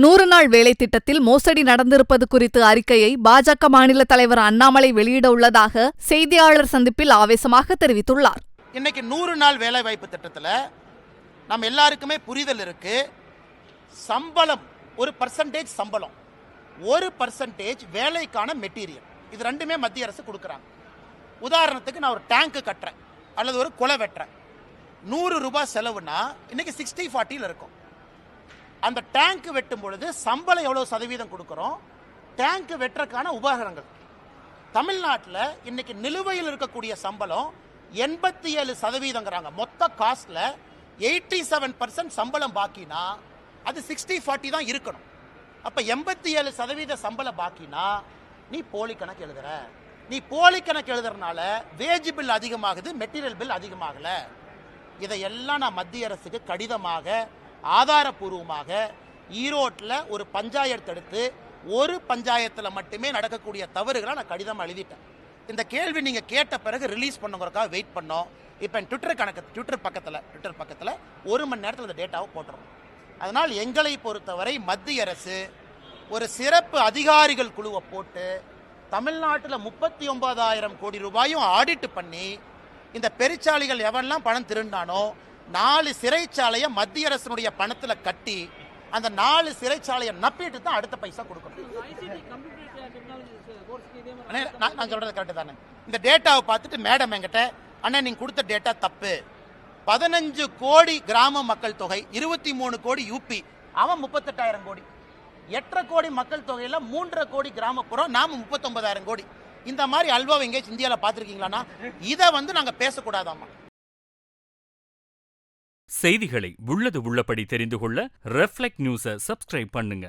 100 நாள் வேலை திட்டத்தில் மோசடி நடந்திருப்பது குறித்து அறிக்கையை பாஜக மாநில தலைவர் அண்ணாமலை வெளியிட உள்ளதாக செய்தியாளர் சந்திப்பில் ஆவேசமாக தெரிவித்துள்ளார். இன்னைக்கு 100 நாள் வேலை வாய்ப்பு திட்டத்தில் நம்ம எல்லாருக்குமே புரிதல் இருக்கு. சம்பளம் ஒரு பர்சன்டேஜ், சம்பளம் 1% வேலைக்கான மெட்டீரியல், இது ரெண்டுமே மத்திய அரசு கொடுக்குறாங்க. உதாரணத்துக்கு நான் ஒரு டேங்க் கட்டுறேன் அல்லது ஒரு குலை வெட்டுறேன், 100 ரூபாய் செலவுனா இன்னைக்கு 60-40 இருக்கும். அந்த டேங்க் வெட்டும் பொழுது சம்பளம் எவ்வளவு சதவீதம் கொடுக்கிறோம், டேங்க் வெட்டுறதுக்கான உபகரணங்கள். தமிழ்நாட்டில் இன்னைக்கு நிலுவையில் இருக்கக்கூடிய சம்பளம் 87%. மொத்த காஸ்ட்ல 87% சம்பளம் பாக்கினா அது 60-40 தான் இருக்கணும். அப்ப 87% சம்பளம் பாக்கினா நீ போலி கணக்கு எழுதுற. நீ போலி கணக்கு எழுதுறதுனால வேஜ் பில் அதிகமாகுது, மெட்டீரியல் பில் அதிகமாகல. இதையெல்லாம் நான் மத்திய அரசுக்கு கடிதமாக ஆதாரபூர்வமாக ஈரோட்டில் ஒரு பஞ்சாயத்து எடுத்து ஒரு பஞ்சாயத்தில் மட்டுமே நடக்கக்கூடிய தவறுகளை நான் கடிதம் எழுதிட்டேன். இந்த கேள்வி நீங்கள் கேட்ட பிறகு ரிலீஸ் பண்ணுங்கிறதுக்காக வெயிட் பண்ணோம். இப்போ என் ட்விட்டர் பக்கத்தில் 1 மணி நேரத்தில் இந்த டேட்டாவை போட்டுறோம். அதனால் எங்களை பொறுத்தவரை மத்திய அரசு ஒரு சிறப்பு அதிகாரிகள் குழுவை போட்டு தமிழ்நாட்டில் 39,000 கோடி ரூபாயும் ஆடிட் பண்ணி இந்த பெருச்சாளிகள் எவன்லாம் பணம் திருண்டானோ 4 சிறைச்சாலையை மத்திய அரசினுடைய பணத்தில் கட்டி அந்த 4 சிறைச்சாலையை நப்பிட்டு தான் அடுத்த பைசா கொடுக்கணும். நான் சொல்றது கரெக்டு தானே? இந்த டேட்டாவை பார்த்துட்டு மேடம் என்கிட்ட, அண்ணன் நீங்க கொடுத்த டேட்டா தப்பு, 15 கோடி கிராம மக்கள் தொகை, 23 கோடி யூபி, அவன் 38,000 கோடி, 8.5 கோடி மக்கள் தொகையில 3.5 கோடி கிராமப்புறம், நாம 39,000 கோடி. இந்த மாதிரி அல்வாவை எங்கேயாச்சும் இந்தியாவில் பார்த்துருக்கீங்களான்னா இதை நாங்கள் பேசக்கூடாதாமா. செய்திகளை உள்ளது உள்ளபடி தெரிந்து கொள்ள ரெஃப்ளெக்ட் நியூஸை சப்ஸ்கிரைப் பண்ணுங்க.